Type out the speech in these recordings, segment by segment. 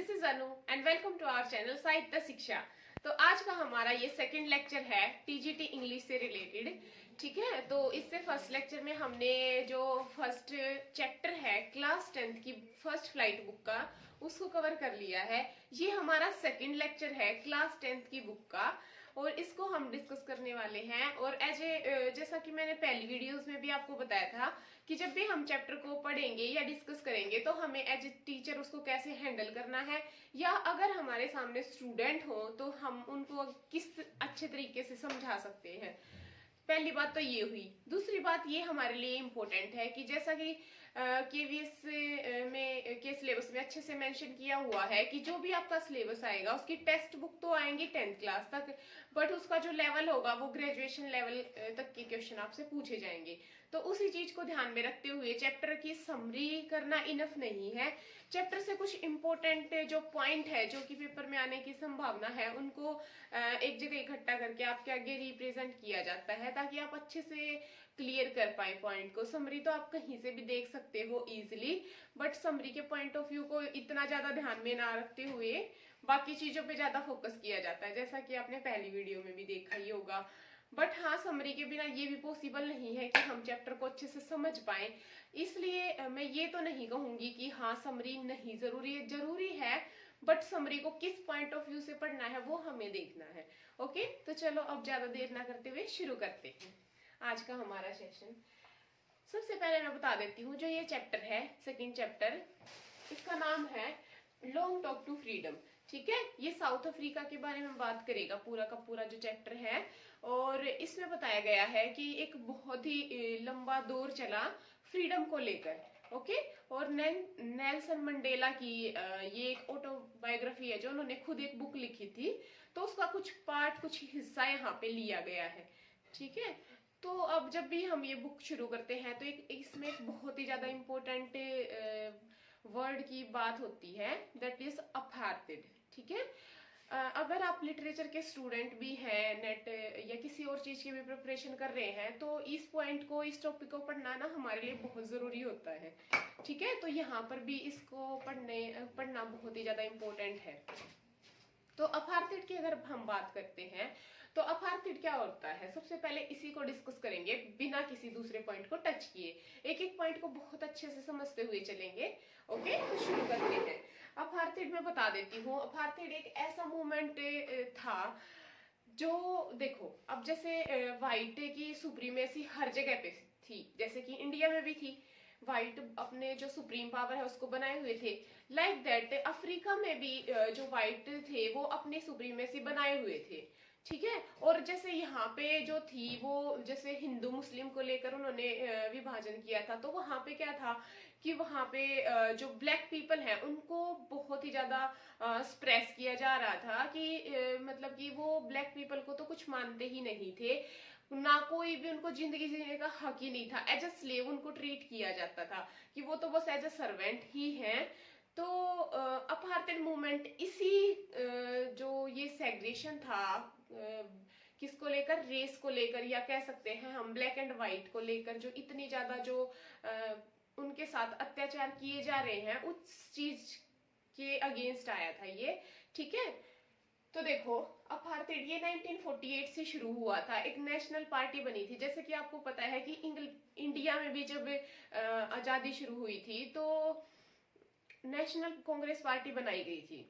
This is Anu and welcome to our channel Sahitya Shiksha. तो आज का हमारा ये सेकंड लेक्चर है टीजीटी इंग्लिश से रिलेटेड। ठीक है, तो इससे फर्स्ट लेक्चर में हमने जो फर्स्ट चैप्टर है क्लास 10th की फर्स्ट फ्लाइट बुक का उसको कवर कर लिया है। ये हमारा सेकंड लेक्चर है क्लास 10th की बुक का और इसको हम डिस्कस करने वाले हैं। और जैसा कि मैंने पहली वीडियोस में भी आपको बताया था कि जब भी हम चैप्टर को पढ़ेंगे या डिस्कस करेंगे तो हमें एज ए टीचर उसको कैसे हैंडल करना है, या अगर हमारे सामने स्टूडेंट हो तो हम उनको किस अच्छे तरीके से समझा सकते हैं। पहली बात तो ये हुई। दूसरी बात ये हमारे लिए इम्पोर्टेंट है कि जैसा कि केवीएस में के सिलेबस में अच्छे से मेंशन किया हुआ है कि जो भी आपका सिलेबस आएगा उसकी टेक्स्ट बुक तो आएंगी 10th क्लास तक, बट उसका जो लेवल होगा वो ग्रेजुएशन लेवल तक के क्वेश्चन आपसे पूछे जाएंगे। तो उसी चीज को ध्यान में रखते हुए चैप्टर की समरी करना इनफ नहीं है। चैप्टर से कुछ इंपॉर्टेंट जो पॉइंट है जो कि पेपर में आने की संभावना है उनको एक जगह इकट्ठा करके आपके आगे रिप्रेजेंट किया जाता है ताकि आप अच्छे से क्लियर कर पाए पॉइंट को। समरी तो आप कहीं से भी देख सकते हो इजीली, बट समरी के पॉइंट ऑफ व्यू को इतना ज्यादा ध्यान में ना रखते हुए बाकी चीजों पे ज्यादा फोकस किया जाता है, जैसा कि आपने पहली वीडियो में भी देखा ही होगा। बट हाँ, समरी के बिना ये भी पॉसिबल नहीं है कि हम चैप्टर को अच्छे से समझ पाए। इसलिए मैं ये तो नहीं कहूंगी कि हाँ समरी नहीं जरूरी है, बट समरी को किस पॉइंट ऑफ व्यू से पढ़ना है वो हमें देखना है। ओके, तो चलो अब ज्यादा देर ना करते हुए शुरू करते हैं आज का हमारा सेशन। सबसे पहले मैं बता देती हूँ जो ये चैप्टर है सेकंड चैप्टर, इसका नाम है लॉन्ग टॉक टू फ्रीडम। ठीक है, ये साउथ अफ्रीका के बारे में बात करेगा पूरा का पूरा जो चैप्टर है। और इसमें बताया गया है कि एक बहुत ही लंबा दौर चला फ्रीडम को लेकर। ओके, और नेल्सन मंडेला की ये एक ऑटोबायोग्राफी है जो उन्होंने खुद एक बुक लिखी थी, तो उसका कुछ पार्ट कुछ हिस्सा यहाँ पे लिया गया है। ठीक है, तो अब जब भी हम ये बुक शुरू करते हैं तो इसमें एक बहुत ही ज्यादा इम्पोर्टेंट वर्ड की बात होती है, दैट इज अपार्थाइड। ठीक है, अगर आप लिटरेचर के स्टूडेंट भी हैं, नेट या किसी और चीज की भी प्रिपरेशन कर रहे हैं तो इस पॉइंट को इस टॉपिक को पढ़ना ना हमारे लिए बहुत जरूरी होता है। ठीक है, तो यहाँ पर भी इसको पढ़ना बहुत ही ज्यादा इम्पोर्टेंट है। तो अपार्थाइड की अगर हम बात करते हैं तो अपार्थाइड क्या होता है, सबसे पहले इसी को डिस्कस करेंगे बिना किसी दूसरे पॉइंट को टच किए। एक एक पॉइंट को बहुत अच्छे से समझते हुए चलेंगे। ओके, तो शुरू करते हैं। अपार्थाइड में बता देती हूँ, अपार्थाइड एक ऐसा मूवमेंट था जो, देखो अब जैसे व्हाइट की सुप्रीमेसी हर जगह पे थी, जैसे कि इंडिया में भी थी, व्हाइट अपने जो सुप्रीम पावर है उसको बनाए हुए थे। लाइक दैट अफ्रीका में भी जो व्हाइट थे वो अपनी सुप्रीमेसी बनाए हुए थे। ठीक है, और जैसे यहाँ पे जो थी वो जैसे हिंदू मुस्लिम को लेकर उन्होंने विभाजन किया था, तो वहां पे क्या था कि वहां पे जो ब्लैक पीपल है उनको बहुत ही ज्यादा स्प्रेस किया जा रहा था कि मतलब कि वो ब्लैक पीपल को तो कुछ मानते ही नहीं थे, ना कोई भी उनको जिंदगी जीने का हक ही नहीं था। एज अ स्लेव उनको ट्रीट किया जाता था कि वो तो बस एज अ सर्वेंट ही हैं। तो अपार्थाइड मूवमेंट इसी जो ये सेग्रेशन था किसको लेकर, रेस को लेकर, या कह सकते हैं हम ब्लैक एंड व्हाइट को लेकर, जो इतनी ज्यादा जो उनके साथ अत्याचार किए जा रहे हैं उस चीज के अगेंस्ट आया था ये। ठीक है, तो देखो अपार्थाइड ये 1948 से शुरू हुआ था, एक नेशनल पार्टी बनी थी। जैसे कि आपको पता है कि इंडिया में भी जब आजादी शुरू हुई थी तो नेशनल कांग्रेस पार्टी बनाई गई थी।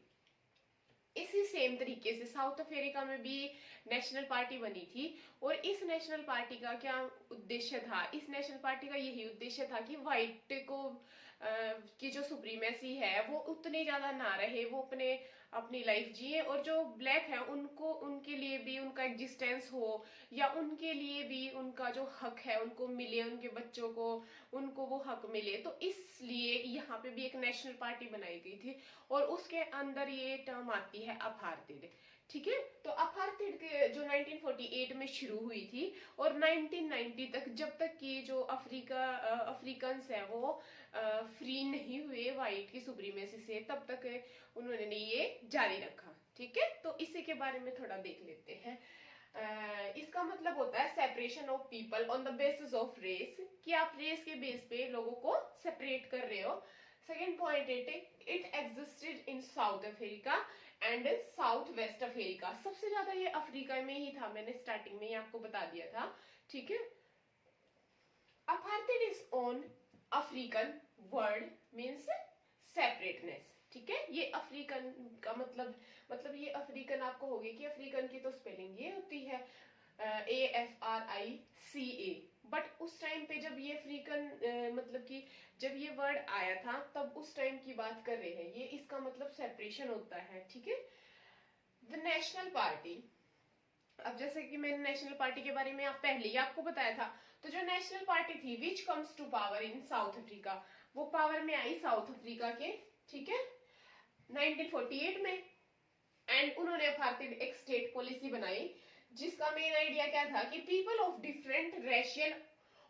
इसी सेम तरीके से साउथ अफ्रीका में भी नेशनल पार्टी बनी थी। और इस नेशनल पार्टी का क्या उद्देश्य था, इस नेशनल पार्टी का यही उद्देश्य था कि व्हाइट को की जो सुप्रीमेसी है वो उतनी ज्यादा ना रहे, वो अपनी लाइफ जिए, और जो ब्लैक है उनको उनके लिए भी उनका एग्जिस्टेंस हो, या उनके लिए भी उनका जो हक है उनको मिले, उनके बच्चों को उनको वो हक मिले। तो इसलिए यहाँ पे भी एक नेशनल पार्टी बनाई गई थी और उसके अंदर ये टर्म आती है अपार्थाइड। ठीक है, तो अपार्थाइड जो 1948 में शुरू हुई थी और 1990 तक, जब तक कि जो अफ्रीकन्स है वो फ्री नहीं हुए व्हाइट की सुप्रीमेसी से, तब तक उन्होंने ये जारी रखा। ठीक है, तो इसी के बारे में थोड़ा देख लेते हैं। इसका मतलब होता है separation of people on the basis of race, कि आप रेस के बेस पे लोगों को सेपरेट कर रहे हो। Second point it existed in South Africa and south west Africa. सबसे ज्यादा ये अफ्रीका में ही था, मैंने स्टार्टिंग में ही आपको बता दिया था, ठीक है। Apartheid is on African word means separateness, ठीक है। ये अफ्रीकन का मतलब ये अफ्रीकन आपको होगी कि अफ्रीकन की तो स्पेलिंग ये होती है AFRICA, बट उस टाइम पे जब ये अफ्रीकन मतलब कि जब ये वर्ड आया था तब उस टाइम की बात कर रहे हैं, ये इसका मतलब सेपरेशन होता है, ठीक है। द नेशनल पार्टी, अब जैसे कि मैंने नेशनल पार्टी के बारे में आप पहले ही आपको बताया था, तो जो नेशनल पार्टी थी which comes to power in South Africa, वो पावर में आई साउथ अफ्रीका के, ठीक है, 1948 में। एंड उन्होंने अपार्थाइड एक स्टेट पॉलिसी बनाई जिसका मेन आइडिया क्या था कि people of different racial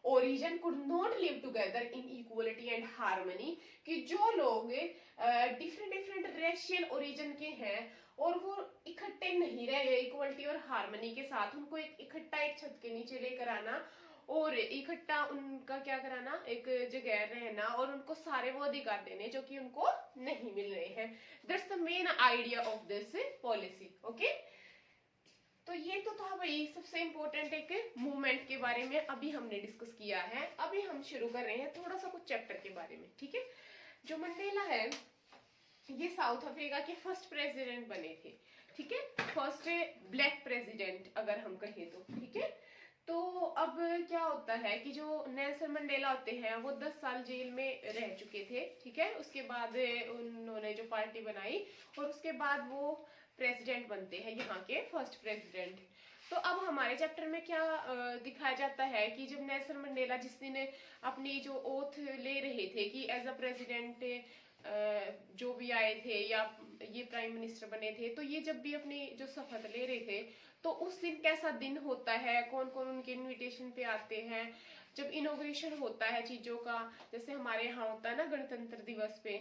origin could not live together in equality and harmony, कि जो लोग डिफरेंट रेशियल ओरिजिन के हैं और वो इकट्ठे नहीं रहे इक्वलिटी और हार्मनी के साथ, उनको एक इकट्ठा एक छत के नीचे लेकर आना और इकट्ठा उनका क्या कराना, एक जगह रहना और उनको सारे वो अधिकार देने जो कि उनको नहीं मिल रहे हैं। That's the main idea of this policy, okay. तो ये तो था भाई सबसे इंपॉर्टेंट एक मूवमेंट के बारे में अभी हमने डिस्कस किया है। अभी हम शुरू कर रहे हैं थोड़ा सा कुछ चैप्टर के बारे में, ठीक है। जो मंडेला है ये साउथ अफ्रीका के फर्स्ट प्रेसिडेंट बने थे, ठीक है, फर्स्ट ब्लैक प्रेसिडेंट अगर हम कहें तो, ठीक है। तो अब क्या होता है कि जो नेल्सन मंडेला होते हैं वो 10 साल जेल में रह चुके थे, ठीक है। उसके बाद उन्होंने जो पार्टी बनाई और उसके बाद वो प्रेसिडेंट बनते हैं यहाँ के फर्स्ट प्रेसिडेंट। तो अब हमारे चैप्टर में क्या दिखाया जाता है कि जब नेल्सन मंडेला जिस दिन अपनी जो ओथ ले रहे थे कि एज अ प्रेसिडेंट जो भी आए थे या ये प्राइम मिनिस्टर बने थे, तो ये जब भी अपनी जो शपथ ले रहे थे तो उस दिन कैसा दिन होता है, कौन कौन उनके इनविटेशन पे आते हैं, जब इनोग्रेशन होता है चीजों का, जैसे हमारे यहाँ होता है ना गणतंत्र दिवस पे,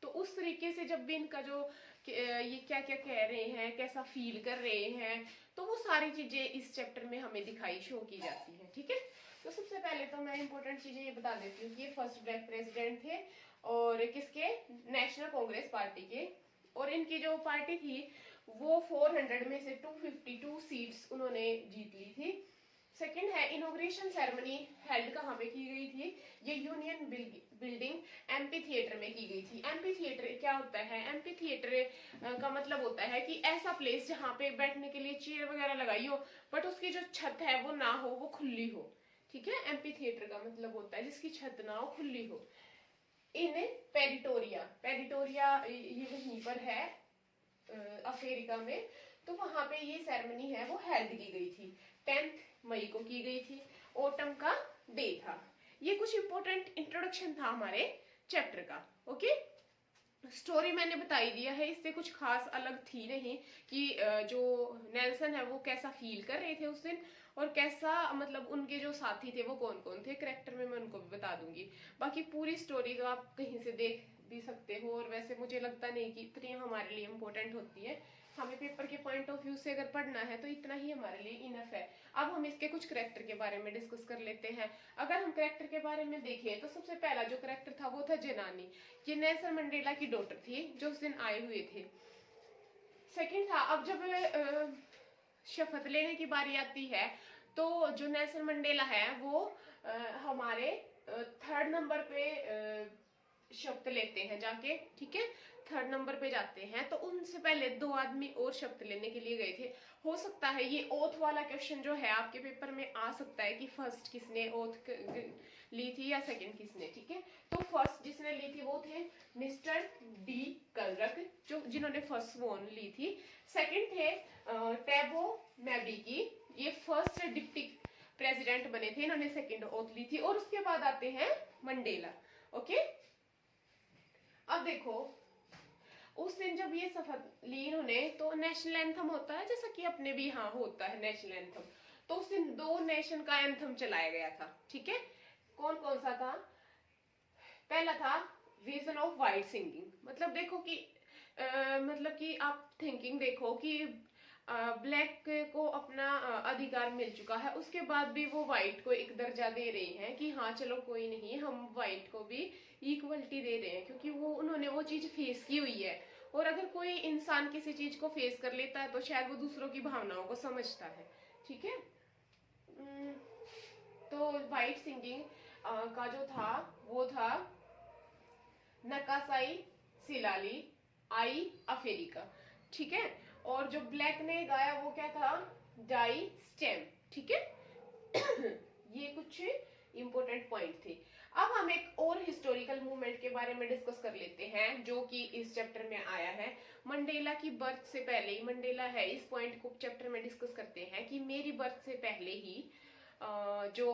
तो उस तरीके से जब भी इनका जो ये क्या क्या कह रहे हैं, कैसा फील कर रहे हैं, तो वो सारी चीजें इस चैप्टर में हमें दिखाई शो की जाती है, ठीक है। तो सबसे पहले तो मैं इंपॉर्टेंट चीजें ये बता देती हूँ कि ये फर्स्ट ब्लैक प्रेसिडेंट थे और किसके, नेशनल कांग्रेस पार्टी के, और इनकी जो पार्टी थी वो 400 में से 252 सीट्स उन्होंने जीत ली थी। सेकंड है इनोग्रेशन सेरेमनी हेल्ड कहाँ पे की गई थी, ये यूनियन बिल्डिंग एमपी थिएटर में की गई थी। एमपी थिएटर क्या होता है, एमपी थिएटर का मतलब होता है कि ऐसा प्लेस जहाँ पे बैठने के लिए चेयर वगैरह लगाई हो बट उसकी जो छत है वो ना हो, वो खुली हो, ठीक है। एमपी थिएटर का मतलब होता है जिसकी छत ना हो, खुली हो। इन पेरिटोरिया, पेरिटोरिया ये वहीं पर है अफ्रीका में, तो वहां पे ये सेरेमनी है वो हेल्ड की गई थी, 10 मई को की गई थी, ऑटम का डे था। ये कुछ इंपॉर्टेंट इंट्रोडक्शन था हमारे चैप्टर का, ओके। स्टोरी मैंने बताई दिया है, इससे कुछ खास अलग थी नहीं कि जो नेल्सन है वो कैसा फील कर रहे थे उस दिन और कैसा मतलब उनके जो साथी थे वो कौन कौन थे, करेक्टर में मैं उनको भी बता दूंगी। बाकी पूरी स्टोरी तो आप कहीं से देख भी सकते हो और वैसे मुझे लगता नहीं कि इतनी हमारे लिए इम्पोर्टेंट होती है, हमें पेपर के पॉइंट ऑफ व्यू से अगर पढ़ना है तो इतना ही हमारे लिए इनफ है। अब हम इसके कुछ करेक्टर के बारे में डिस्कस कर लेते हैं। अगर हम करेक्टर के बारे में देखें तो सबसे पहला जो करेक्टर था वो था जेनानी, ये नेल्सन मंडेला की डॉटर थी जो उस दिन आए हुए थे। सेकंड था, अब जब शपथ लेने की बारी आती है तो जो नेल्सन मंडेला है वो हमारे 3rd नंबर पे शपथ लेते हैं जाके, ठीक है, 3rd नंबर पे जाते हैं। तो उनसे पहले 2 आदमी और शपथ लेने के लिए गए थे। हो सकता है ये ओथ वाला क्वेश्चन जो है आपके पेपर में आ सकता है कि फर्स्ट किसने ओथ ली थी या सेकंड किसने, ठीक है। तो फर्स्ट जिसने ली थी वो थे मिस्टर डी कलरक जो जिन्होंने फर्स्ट वोन ली थी। सेकंड थे टैबो मैबीकी, ये फर्स्ट डिप्टी प्रेसिडेंट बने थे, इन्होंने सेकंड ओथ ली थी। और उसके बाद आते हैं मंडेला, ओके। अब देखो उस दिन जब ये शपथ ली इन्होंने तो नेशनल एंथम होता है जैसा कि अपने भी यहाँ होता है नेशनल एंथम, तो उस दिन 2 नेशन का एंथम चलाया गया था, ठीक है। कौन कौन सा था, पहला था विजन ऑफ वाइट सिंगिंग, मतलब देखो कि मतलब कि आप थिंकिंग देखो कि ब्लैक को अपना अधिकार मिल चुका है, उसके बाद भी वो व्हाइट को एक दर्जा दे रहे हैं कि हाँ चलो कोई नहीं, हम व्हाइट को भी इक्वलिटी दे रहे हैं, क्योंकि वो उन्होंने वो चीज फेस की हुई है। और अगर कोई इंसान किसी चीज को फेस कर लेता है तो शायद वो दूसरों की भावनाओं को समझता है। ठीक है। तो व्हाइट सिंगिंग का जो था वो था नकासाई सिलाली आई अफ्रीका। ठीक है। और जो ब्लैक ने गाया वो क्या था, डाई स्टेम। ठीक है। ये कुछ इंपॉर्टेंट पॉइंट थे। अब हम एक और हिस्टोरिकल मूवमेंट के बारे में डिस्कस कर लेते हैं जो कि इस चैप्टर में आया है। मंडेला की बर्थ से पहले ही, मंडेला है, इस पॉइंट को चैप्टर में डिस्कस करते हैं कि मेरी बर्थ से पहले ही जो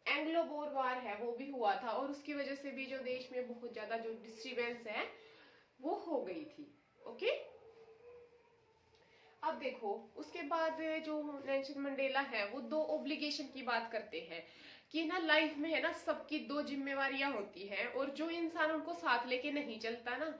एंग्लो बोर वार है वो भी हुआ था, और उसकी वजह से भी जो देश में बहुत ज्यादा जो डिस्टर्बेंस है वो हो गई थी। ओके। अब देखो उसके बाद जो नेल्सन मंडेला है वो दो ऑब्लिगेशन की बात करते हैं कि ना लाइफ में है ना सबकी दो जिम्मेवारियां होती हैं, और जो इंसान उनको साथ लेके नहीं चलता ना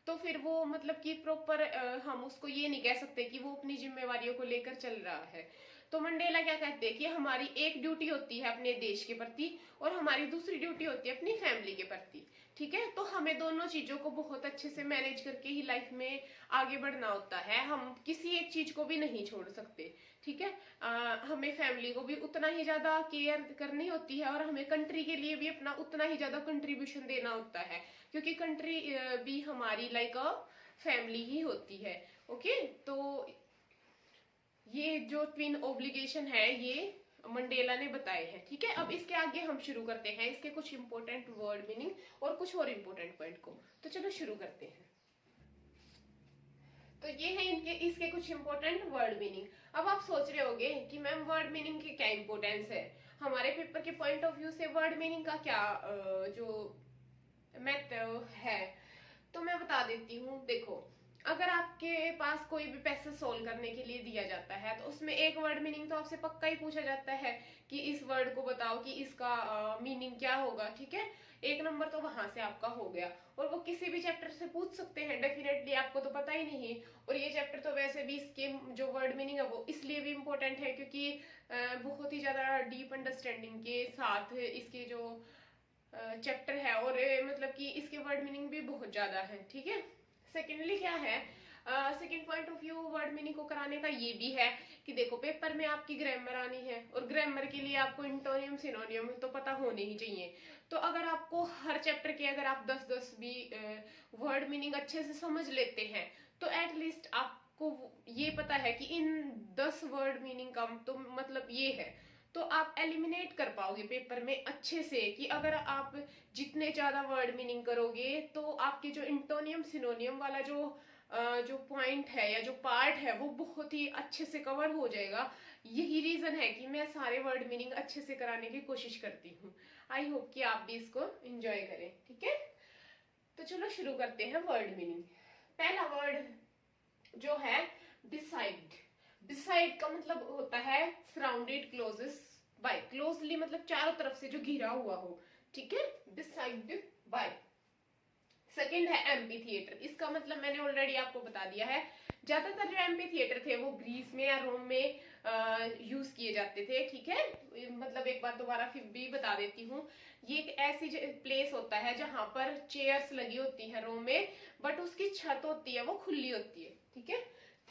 तो फिर वो मतलब कि प्रॉपर हम उसको ये नहीं कह सकते कि वो अपनी जिम्मेवारियों को लेकर चल रहा है। तो मंडेला क्या कहते हैं कि हमारी एक ड्यूटी होती है अपने देश के प्रति और हमारी दूसरी ड्यूटी होती है अपनी फैमिली के प्रति। ठीक है। तो हमें दोनों चीजों को बहुत अच्छे से मैनेज करके ही लाइफ में आगे बढ़ना होता है, हम किसी एक चीज को भी नहीं छोड़ सकते। ठीक है। हमें फैमिली को भी उतना ही ज्यादा केयर करनी होती है और हमें कंट्री के लिए भी अपना उतना ही ज्यादा कंट्रीब्यूशन देना होता है, क्योंकि कंट्री भी हमारी लाइक अ फैमिली ही होती है। ओके। तो ये जो ट्विन ऑब्लिगेशन है ये मंडेला ने बताए हैं। ठीक है। अब इसके आगे हम शुरू करते हैं इसके कुछ इंपॉर्टेंट वर्ड मीनिंग और कुछ और इंपॉर्टेंट पॉइंट को। तो चलो शुरू करते हैं। तो ये है इनके इसके कुछ इंपॉर्टेंट वर्ड मीनिंग। अब आप सोच रहे होंगे कि मैम वर्ड मीनिंग की क्या इंपॉर्टेंस है, हमारे पेपर के पॉइंट ऑफ व्यू से वर्ड मीनिंग का क्या जो मैथ है। तो मैं बता देती हूँ। देखो अगर आपके पास कोई भी पैसे सोल्व करने के लिए दिया जाता है तो उसमें एक वर्ड मीनिंग तो आपसे पक्का ही पूछा जाता है कि इस वर्ड को बताओ कि इसका मीनिंग क्या होगा। ठीक है। एक नंबर तो वहां से आपका हो गया, और वो किसी भी चैप्टर से पूछ सकते हैं डेफिनेटली, आपको तो पता ही नहीं। और ये चैप्टर तो वैसे भी इसके जो वर्ड मीनिंग है वो इसलिए भी इम्पोर्टेंट है क्योंकि बहुत ही ज्यादा डीप अंडरस्टैंडिंग के साथ इसके जो चैप्टर है, और मतलब कि इसके वर्ड मीनिंग भी बहुत ज्यादा है। ठीक है। सेकेंडली क्या है, second point of view word meaning को कराने का ये भी है कि देखो पेपर में आपकी ग्रामर आनी है, और ग्रामर के लिए आपको इंटोनियम सिनोनियम तो पता होने ही चाहिए। तो अगर आपको हर चैप्टर के अगर आप 10-10 भी वर्ड मीनिंग अच्छे से समझ लेते हैं तो एटलीस्ट आपको ये पता है कि इन 10 वर्ड मीनिंग का तो मतलब ये है, तो आप एलिमिनेट कर पाओगे पेपर में अच्छे से कि अगर आप जितने ज्यादा वर्ड मीनिंग करोगे तो आपके जो इंटोनियम सिनोनियम वाला जो पॉइंट है या जो पार्ट है वो बहुत ही अच्छे से कवर हो जाएगा। यही रीजन है कि मैं सारे वर्ड मीनिंग अच्छे से कराने की कोशिश करती हूँ। आई होप कि आप भी इसको एंजॉय करें। ठीक है। तो चलो शुरू करते हैं वर्ड मीनिंग। पहला वर्ड जो है डिसाइड। डिसाइड का मतलब होता है सराउंडेड क्लोजेस बाय, क्लोजली मतलब चारों तरफ से जो घिरा हुआ हो। ठीक है। Decide by. सेकंड है एम्पी थिएटर। इसका मतलब मैंने ऑलरेडी आपको बता दिया है, ज्यादातर जो एम्पी थिएटर थे वो ग्रीस में या रोम में यूज किए जाते थे। ठीक है। मतलब एक बार दोबारा फिर भी बता देती हूँ, ये एक ऐसी प्लेस होता है जहां पर चेयर्स लगी होती है रोम में, बट उसकी छत होती है वो खुली होती है। ठीक है।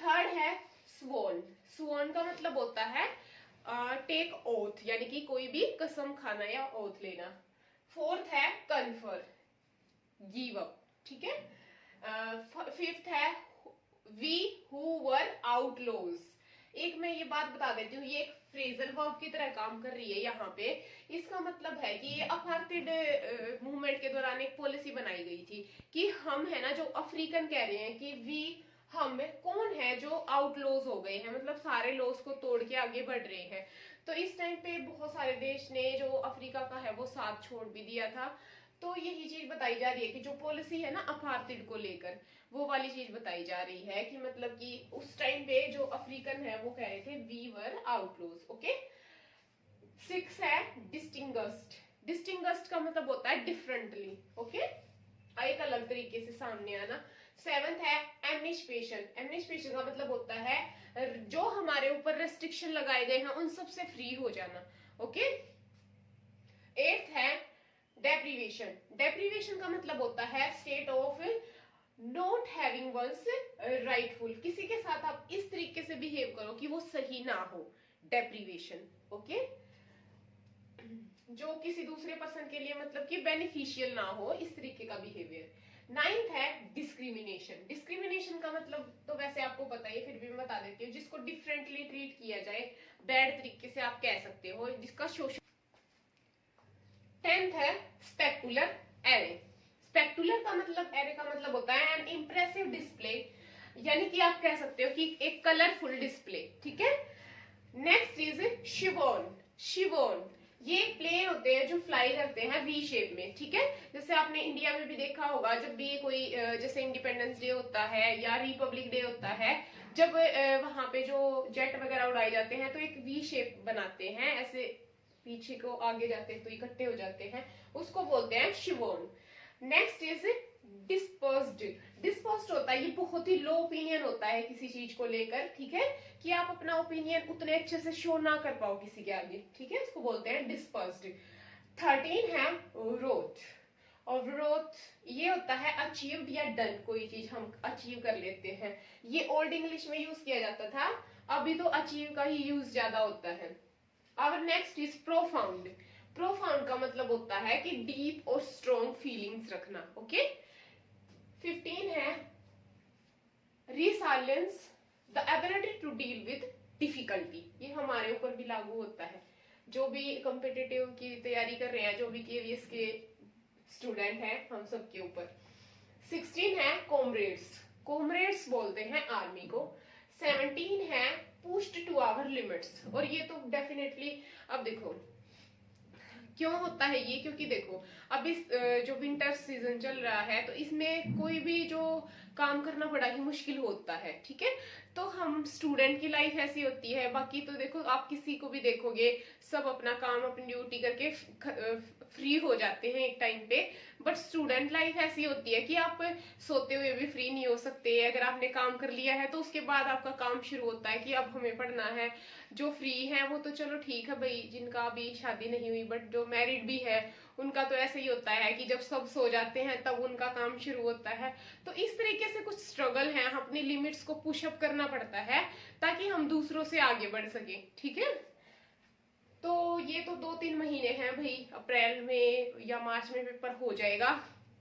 थर्ड है स्वॉन। स्वॉन का मतलब होता है टेक ओथ, यानी कि कोई भी कसम खाना या ओथ लेना। फोर्थ है कन्फर, गिव अप। ठीक है। फिफ्थ है वी हु वर आउटलॉज। एक मैं ये बात बता देती हूँ, ये एक फ्रेजल वर्ब की तरह काम कर रही है यहाँ पे। इसका मतलब है कि ये अपार्थाइड मूवमेंट के दौरान एक पॉलिसी बनाई गई थी कि हम है ना जो अफ्रीकन कह रहे हैं कि वी हम कौन है जो आउटलॉज हो गए हैं, मतलब सारे लॉज को तोड़ के आगे बढ़ रहे हैं। तो इस टाइम पे बहुत सारे देश ने जो अफ्रीका का है वो साथ छोड़ भी दिया था। तो यही चीज बताई जा रही है कि जो पॉलिसी है ना अपार्थाइड को लेकर, वो वाली चीज बताई जा रही है कि मतलब कि उस टाइम पे जो अफ्रीकन है वो कह रहे थे we were outlaws. Okay. Six है डिस्टिंग्विश्ड। डिस्टिंग्विश्ड का मतलब होता है डिफरेंटली। ओके। एक अलग तरीके से सामने आना। सेवेंथ है एमनिस्पेशन का मतलब होता है जो हमारे ऊपर रेस्ट्रिक्शन लगाए गए हैं उन सब से फ्री हो जाना। ओके। एट्थ है डेप्रीवेशन का मतलब होता है state of not having one's rightful, किसी के साथ आप इस तरीके से बिहेव करो कि वो सही ना हो, डेप्रीवेशन। ओके। जो किसी दूसरे पर्सन के लिए मतलब कि बेनिफिशियल ना हो, इस तरीके का बिहेवियर। नाइन्थ है डिस्क्रिमिनेशन का मतलब तो वैसे आपको पता है, फिर भी मैं बता देती हूँ, जिसको डिफरेंटली ट्रीट किया जाए, बैड तरीके से आप कह सकते हो, जिसका सोशल। टेंथ है स्पेक्टुलर एरे। स्पेक्टुलर का मतलब, एरे का मतलब होता है एन इंप्रेसिव डिस्प्ले, यानी कि आप कह सकते हो कि एक कलरफुल डिस्प्ले। ठीक है। Next is chiffon. ये प्लेन होते हैं जो फ्लाई करते हैं वी शेप में। ठीक है। जैसे आपने इंडिया में भी देखा होगा, जब भी कोई जैसे इंडिपेंडेंस डे होता है या रिपब्लिक डे होता है, जब वहां पे जो जेट वगैरह उड़ाए जाते हैं तो एक वी शेप बनाते हैं, ऐसे पीछे को आगे जाते हैं तो इकट्ठे हो जाते हैं, उसको बोलते हैं शिवोन। नेक्स्ट इज डिस्पोज्ड होता है, ये बहुत ही लो ओपिनियन होता है किसी चीज को लेकर। ठीक है। कि आप अपना ओपिनियन उतने अच्छे से शो ना कर पाओ किसी के आगे। ठीक है। इसको बोलते हैं डिस्पोज्ड। 13 है रोथ। और रोथ ये होता है अचीव्ड या डन, कोई चीज हम अचीव कर लेते हैं। ये ओल्ड इंग्लिश में यूज किया जाता था, अभी तो अचीव का ही यूज ज्यादा होता है। और नेक्स्ट इज प्रोफाउंड का मतलब होता है कि डीप और स्ट्रॉन्ग फीलिंग्स रखना। ओके। 15 है resilience, the ability to deal with difficulty. ये हमारे ऊपर भी लागू होता है, जो भी कॉम्पिटिटिव की तैयारी कर रहे हैं, जो भी केवीएस के स्टूडेंट हैं, हम सब के ऊपर। 16 है कॉमरेड्स बोलते हैं आर्मी को। 17 है पुश्ड टू आवर लिमिट्स, और ये तो डेफिनेटली, अब देखो क्यों होता है ये, क्योंकि देखो अब इस जो विंटर सीजन चल रहा है तो इसमें कोई भी जो काम करना बड़ा ही मुश्किल होता है। ठीक है। तो हम स्टूडेंट की लाइफ ऐसी होती है, बाकी तो देखो आप किसी को भी देखोगे, सब अपना काम अपनी ड्यूटी करके फ्री हो जाते हैं एक टाइम पे, बट स्टूडेंट लाइफ ऐसी होती है कि आप सोते हुए भी फ्री नहीं हो सकते। अगर आपने काम कर लिया है तो उसके बाद आपका काम शुरू होता है कि अब हमें पढ़ना है। जो फ्री है वो तो चलो ठीक है भाई, जिनका अभी शादी नहीं हुई, बट जो मैरिड भी है उनका तो ऐसे ही होता है कि जब सब सो जाते हैं तब उनका काम शुरू होता है। तो इस तरीके से कुछ स्ट्रगल है, अपनी लिमिट्स को पुशअप करना पड़ता है ताकि हम दूसरों से आगे बढ़ सके। ठीक है। तो ये तो 2-3 महीने हैं भाई, अप्रैल में या मार्च में पेपर हो जाएगा,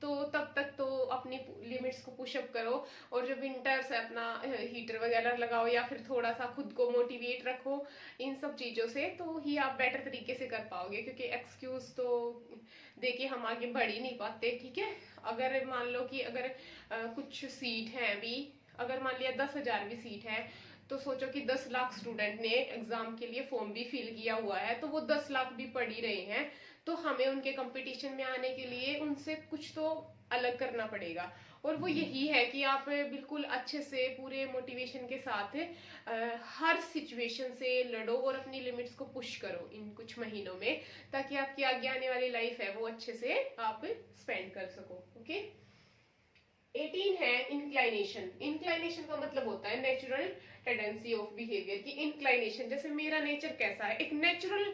तो तब तक तो अपनी लिमिट्स को पुशअप करो, और जो विंटर्स है अपना हीटर वगैरह लगाओ, या फिर थोड़ा सा खुद को मोटिवेट रखो इन सब चीजों से, तो ही आप बेटर तरीके से कर पाओगे। क्योंकि एक्सक्यूज तो देके हम आगे बढ़ ही नहीं पाते। ठीक है। अगर मान लो कि अगर कुछ सीट है अभी, अगर मान लिया 10,000 भी सीट है, तो सोचो कि 10 लाख स्टूडेंट ने एग्जाम के लिए फॉर्म भी फिल किया हुआ है, तो वो 10 लाख भी पढ़ ही रहे हैं, तो हमें उनके कंपटीशन में आने के लिए उनसे कुछ तो अलग करना पड़ेगा। और वो यही है कि आप बिल्कुल अच्छे से पूरे मोटिवेशन के साथ हर सिचुएशन से लड़ो और अपनी लिमिट्स को पुश करो इन कुछ महीनों में, ताकि आपकी आगे आने वाली लाइफ है वो अच्छे से आप स्पेंड कर सको। ओके। 18 है इंक्लाइनेशन का मतलब होता है नेचुरल टेंडेंसी ऑफ बिहेवियर की इंक्लाइनेशन। जैसे मेरा नेचर कैसा है, एक नेचुरल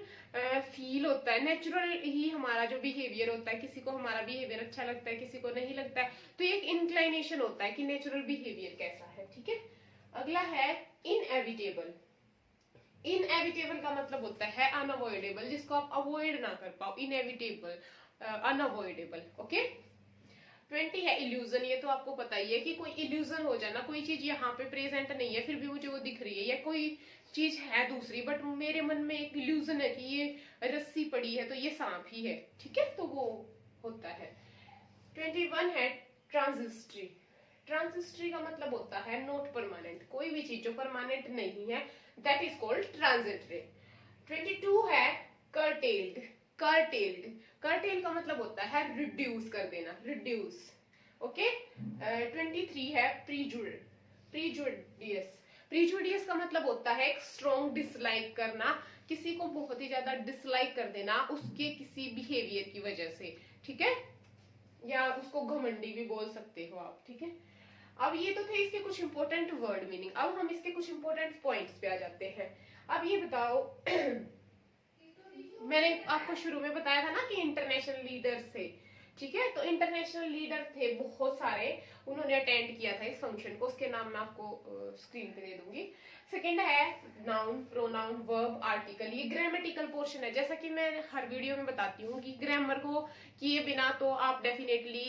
फील होता है, नेचुरल ही हमारा जो बिहेवियर होता है, किसी को हमारा बिहेवियर अच्छा लगता है, किसी को नहीं लगता है, तो एक इंक्लाइनेशन होता है कि नेचुरल बिहेवियर कैसा है। ठीक है। अगला है इनएविटेबल का मतलब होता है अनअवॉइडेबल, जिसको आप अवॉइड ना कर पाओ, इनएविटेबल, अनअवॉइडेबल। ओके। 20 है इल्यूजन। ये तो आपको पता ही है कि कोई इल्यूजन हो जाना, कोई चीज यहाँ पे प्रेजेंट नहीं है फिर भी मुझे वो दिख रही है, या कोई चीज है दूसरी बट मेरे मन में एक इल्यूजन है कि ये रस्सी पड़ी है तो ये सांप ही है। ठीक है। तो वो होता है। 21 है ट्रांजिस्ट्री का मतलब होता है नॉट परमानेंट, कोई भी चीज जो परमानेंट नहीं है, दैट इज कॉल्ड ट्रांजिटरी। 22 है कर्टेल का मतलब होता है रिड्यूस कर देना, रिड्यूस। ओके। 23 है प्रीजुडियस का मतलब होता है एक स्ट्रॉन्ग डिसलाइक करना, किसी को बहुत ही ज्यादा डिसलाइक कर देना उसके किसी बिहेवियर की वजह से। ठीक है। या उसको घमंडी भी बोल सकते हो आप। ठीक है। अब ये तो थे इसके कुछ इंपॉर्टेंट वर्ड मीनिंग, अब हम इसके कुछ इंपॉर्टेंट पॉइंट्स पे आ जाते हैं। अब ये बताओ मैंने आपको शुरू में बताया था ना कि इंटरनेशनल लीडर्स थे, ठीक है। तो इंटरनेशनल लीडर थे बहुत सारे, उन्होंने अटेंड किया था इस फंक्शन को, उसके नाम मैं आपको स्क्रीन पे दे दूंगी। सेकंड है नाउन, प्रोनाउन, वर्ब, आर्टिकल। ये ग्रामेटिकल पोर्शन है, जैसा कि मैं हर वीडियो में बताती हूँ कि ग्रामर को किए बिना तो आप डेफिनेटली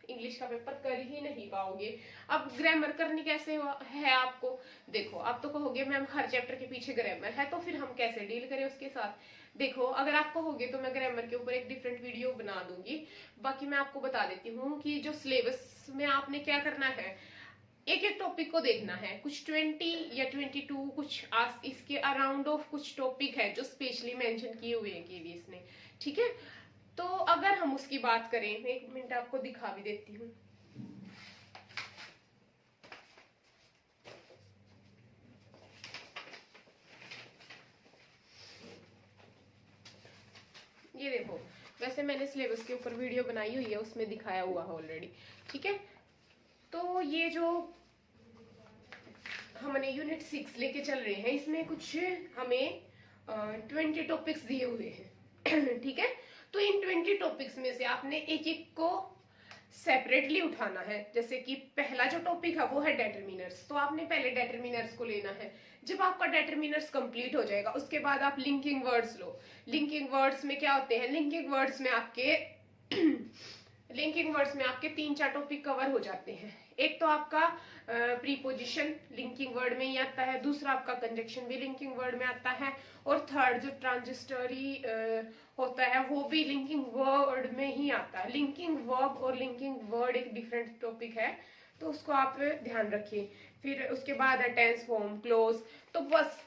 इंग्लिश का पेपर कर ही नहीं पाओगे। अब ग्रामर करनी कैसे है आपको, देखो आप तो कहोगे मैम हर चैप्टर के पीछे ग्रामर है, तो फिर हम कैसे डील करें उसके साथ। देखो अगर आप कहोगे तो मैं ग्रामर के ऊपर एक डिफरेंट वीडियो बना दूंगी। बाकी मैं आपको बता देती हूँ कि जो सिलेबस में आपने क्या करना है, एक एक टॉपिक को देखना है। कुछ 20 या 22 कुछ इसके अराउंड ऑफ कुछ टॉपिक है जो स्पेशली मेंशन किए हुए हैं केवीएस ने, ठीक है। तो अगर हम उसकी बात करें, एक मिनट आपको दिखा भी देती हूँ। ये देखो, वैसे मैंने सिलेबस के ऊपर वीडियो बनाई हुई है, उसमें दिखाया हुआ है ऑलरेडी, ठीक है। तो ये जो हमने यूनिट 6 लेके चल रहे हैं, इसमें कुछ हमें 20 टॉपिक्स दिए हुए हैं ठीक है। तो इन 20 टॉपिक्स में से आपने एक एक को सेपरेटली उठाना है। जैसे कि पहला जो टॉपिक है वो है डेटरमिनर्स, तो आपने पहले डेटरमिनर्स को लेना है। जब आपका डेटरमिनर्स कंप्लीट हो जाएगा उसके बाद आप लिंकिंग वर्ड्स लो। लिंकिंग वर्ड्स में क्या होते हैं, लिंकिंग वर्ड्स में आपके लिंकिंग वर्ड्स में आपके 3-4 टॉपिक कवर हो जाते हैं। एक तो आपका प्रीपोजिशन लिंकिंग वर्ड में ही आता है, दूसरा आपका कंजक्शन भी लिंकिंग वर्ड में आता है, और थर्ड जो ट्रांजिस्टरी होता है वो भी लिंकिंग वर्ड में ही आता है। लिंकिंग वर्ब और लिंकिंग वर्ड एक डिफरेंट टॉपिक है, तो उसको आप ध्यान रखिए। फिर उसके बाद है टेंस, फॉर्म, क्लोज। तो बस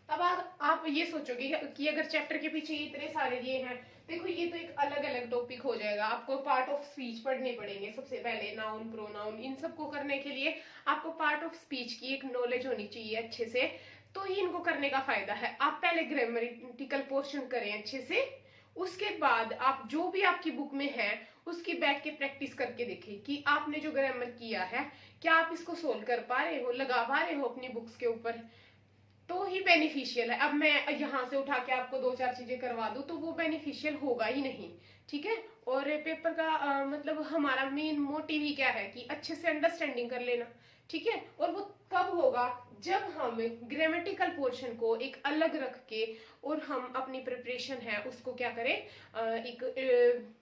अब आप ये सोचोगे कि अगर चैप्टर के पीछे इतने सारे ये हैं, देखो ये तो एक अलग अलग टॉपिक हो जाएगा। आपको पार्ट ऑफ स्पीच पढ़ने पड़ेंगे सबसे पहले, नाउन, प्रोनाउन, इन सबको करने के लिए आपको पार्ट ऑफ स्पीच की एक नॉलेज होनी चाहिए अच्छे से, तो ही इनको करने का फायदा है। आप पहले ग्रामेटिकल पोर्शन करें अच्छे से, उसके बाद आप जो भी आपकी बुक में है उसकी बैठ के प्रैक्टिस करके देखें कि आपने जो ग्रामर किया है क्या आप इसको सोल्व कर पा रहे हो, लगा पा रहे हो अपनी बुक्स के ऊपर, तो ही बेनिफिशियल है। अब मैं यहाँ से उठा के आपको 2-4 चीजें करवा दूं तो वो बेनिफिशियल होगा ही नहीं, ठीक है। और पेपर का मतलब हमारा मेन मोटिव ही क्या है कि अच्छे से अंडरस्टैंडिंग कर लेना, ठीक है। और वो कब होगा, जब हम ग्रामेटिकल पोर्शन को एक अलग रख के और हम अपनी प्रिपरेशन है उसको क्या करें, एक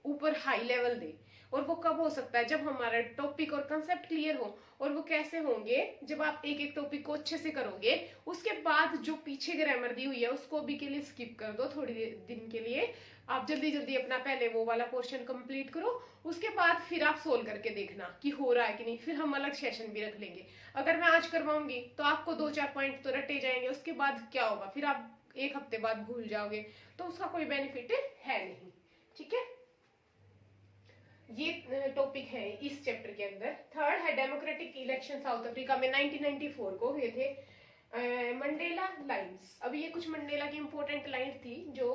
ऊपर हाई लेवल दे। और वो कब हो सकता है, जब हमारा टॉपिक और कंसेप्ट क्लियर हो। और वो कैसे होंगे, जब आप एक एक टॉपिक को अच्छे से करोगे, उसके बाद जो पीछे ग्रामर दी हुई है उसको अभी के लिए स्किप कर दो थोड़ी दिन के लिए। आप जल्दी जल्दी अपना पहले वो वाला पोर्शन कंप्लीट करो, उसके बाद फिर आप सोल्व करके देखना कि हो रहा है कि नहीं। फिर हम अलग सेशन भी रख लेंगे। अगर मैं आज करवाऊंगी तो आपको 2-4 पॉइंट तो रटे जाएंगे, उसके बाद क्या होगा, फिर आप एक हफ्ते बाद भूल जाओगे, तो उसका कोई बेनिफिट है नहीं, ठीक है। ये टॉपिक है इस चैप्टर के अंदर। थर्ड है डेमोक्रेटिक इलेक्शन साउथ अफ्रीका में 1994 को हुए थे। मंडेला लाइन्स, अब ये कुछ मंडेला की इंपॉर्टेंट लाइन थी जो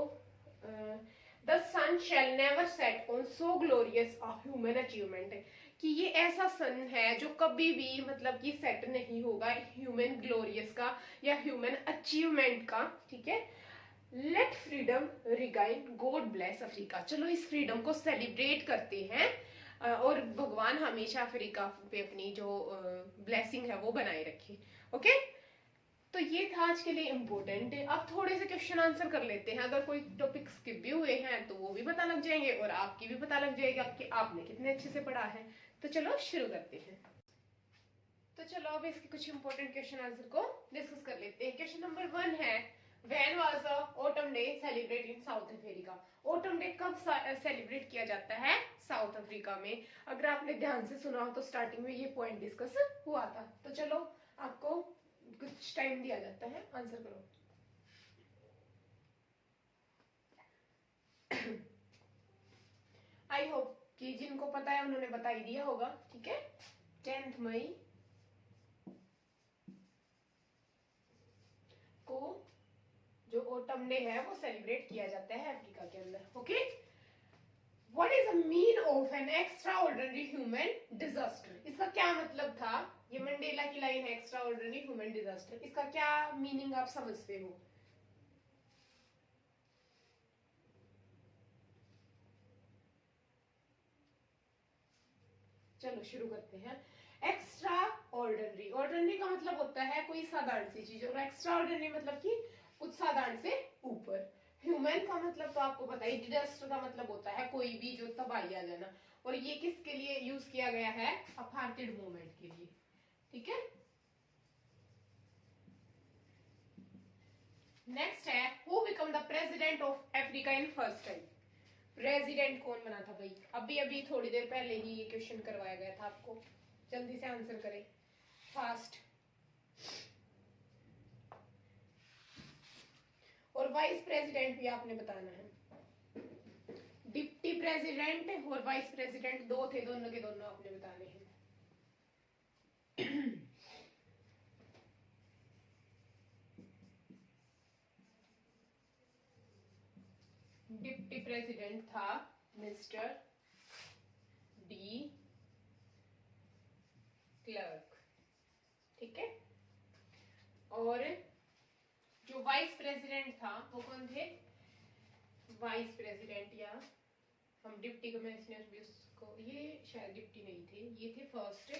the sun shall never set on so glorious a human achievement, कि ये ऐसा सन है जो कभी भी मतलब कि सेट नहीं होगा ह्यूमन ग्लोरियस का या ह्यूमन अचीवमेंट का, ठीक है। Let freedom reign, God bless Africa. चलो इस फ्रीडम को सेलिब्रेट करते हैं और भगवान हमेशा अफ्रीका पे अपनी जो ब्लेसिंग है वो बनाए रखे, ओके। तो ये था आज के लिए इम्पोर्टेंट। अब थोड़े से क्वेश्चन आंसर कर लेते हैं। अगर कोई टॉपिक स्किप भी हुए हैं तो वो भी पता लग जाएंगे और आपकी भी पता लग जाएगा कि आपने कितने अच्छे से पढ़ा है। तो चलो शुरू करते हैं। तो चलो अब इसके कुछ इंपॉर्टेंट क्वेश्चन आंसर को डिस्कस कर लेते हैं। क्वेश्चन नंबर 1 है, When was the autumn day celebrated in South Africa? Autumn day कब सेलिब्रेट किया जाता है साउथ अफ्रीका में? अगर आपने ध्यान से सुना हो तो स्टार्टिंग में ये पॉइंट डिस्कस हुआ था। तो चलो आपको कुछ टाइम दिया जाता है, आंसर करो। आई होप कि जिनको पता है उन्होंने बता ही दिया होगा, ठीक है। 10 मई को जो ऑटम डे है वो सेलिब्रेट किया जाता है अफ्रीका के अंदर, okay. What is the mean of an extra ordinary human disaster? इसका क्या मतलब था? ये मंडेला की लाइन है, एक्स्ट्रा ऑर्डिनरी ह्यूमन डिजास्टर। इसका क्या मीनिंग आप समझते हो? चलो शुरू करते हैं। एक्स्ट्रा ऑर्डिनरी, ऑर्डिनरी का मतलब होता है कोई साधारण सी चीज, और एक्स्ट्रा ऑर्डिनरी मतलब कि कुछ साधारण से ऊपर। ह्यूमन का मतलब तो आपको पता है, डिजास्टर का मतलब होता है कोई भी जो तबाही आ जाना, और ये किसके लिए यूज किया गया है? अपार्थाइड मूवमेंट के लिए। ठीक है, नेक्स्ट है who become the president of Africa in first time? President कौन बना था भाई? अभी अभी थोड़ी देर पहले ही ये क्वेश्चन करवाया गया था आपको, जल्दी से आंसर करें फास्ट। और वाइस प्रेसिडेंट भी आपने बताना है। डिप्टी प्रेसिडेंट और वाइस प्रेसिडेंट दो थे, दोनों के दोनों आपने बताने हैं। डिप्टी प्रेसिडेंट था मिस्टर डी क्लर्क। ठीक है, और जो वाइस प्रेसिडेंट था वो कौन थे? वाइस प्रेसिडेंट, या हम डिप्टी कमिश्नर भी उसको, ये शायद डिप्टी नहीं थे, ये थे फर्स्ट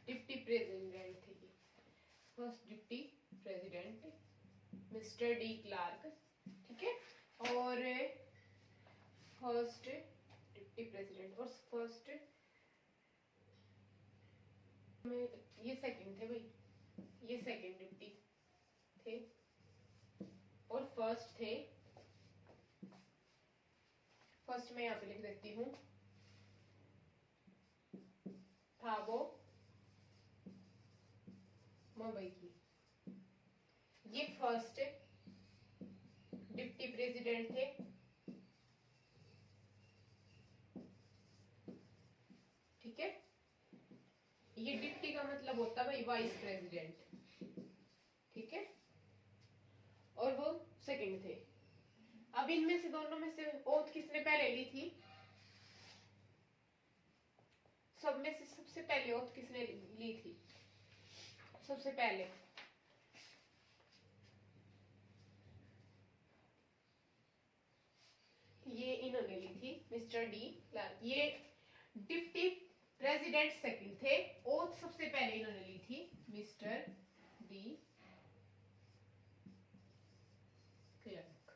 डिप्टी प्रेसिडेंट थे। ये first deputy president mister de Klerk. ठीक है, और फर्स्ट डिप्टी प्रेसिडेंट और फर्स्ट, ये सेकंड थे भाई, ये सेकंड डिप्टी थे, और फर्स्ट थे, फर्स्ट मैं यहाँ पे लिख देती हूँ, थाबो मोबाइकी। ये फर्स्ट डिप्टी प्रेसिडेंट थे। ठीक है, ये डिप्टी का मतलब होता है भाई वाइस प्रेसिडेंट। ठीक है, और वो सेकंड थे। अब इनमें से दोनों में से ओथ किसने पहले ली थी? सब में से सबसे पहले ओथ किसने ली थी? सबसे पहले ये इन्होंने ली थी, मिस्टर डी क्लार्क। ये डिप्टी प्रेसिडेंट सेकंड थे, ओथ सबसे पहले इन्होंने ली थी, मिस्टर डी क्लर्क।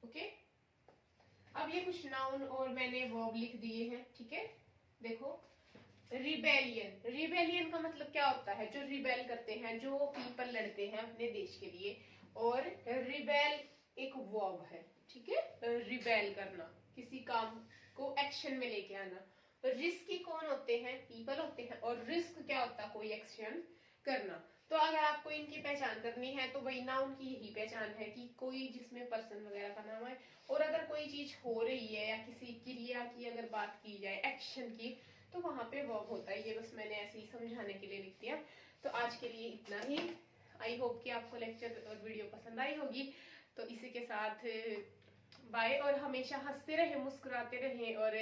ओके, अब ये कुछ नाउन और मैंने वर्ब लिख दिए हैं। ठीक है, देखो, रिबेलियन, रिबेलियन का मतलब क्या होता है? जो रिबेल करते हैं, जो पीपल लड़ते हैं अपने देश के लिए। और रिबेल एक वर्ब है। ठीक है, रिबेल करना, किसी काम को एक्शन में लेके आना। रिस्की कौन होते हैं? पीपल होते हैं। और रिस्क क्या होता है? कोई एक्शन करना। तो अगर आपको इनकी पहचान करनी है तो वही नाउन की यही पहचान है कि कोई जिसमें पर्सन वगैरह का नाम है, और अगर कोई चीज हो रही है या किसी क्रिया की अगर बात की जाए, एक्शन की, तो वहां पे वर्ब होता है। ये बस मैंने ऐसे ही समझाने के लिए लिख दिया। तो आज के लिए इतना ही। आई होप कि आपको लेक्चर और वीडियो पसंद आई होगी। तो इसी के साथ बाय, और हमेशा हंसते रहे, मुस्कुराते रहे, और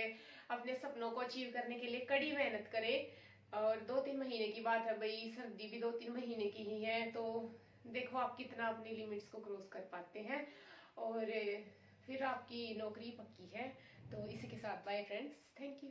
अपने सपनों को अचीव करने के लिए कड़ी मेहनत करें। और 2-3 महीने की बात है भाई, सर्दी भी 2-3 महीने की ही है, तो देखो आप कितना अपनी लिमिट्स को क्रॉस कर पाते हैं, और फिर आपकी नौकरी पक्की है। तो इसी के साथ बाय फ्रेंड्स, थैंक यू।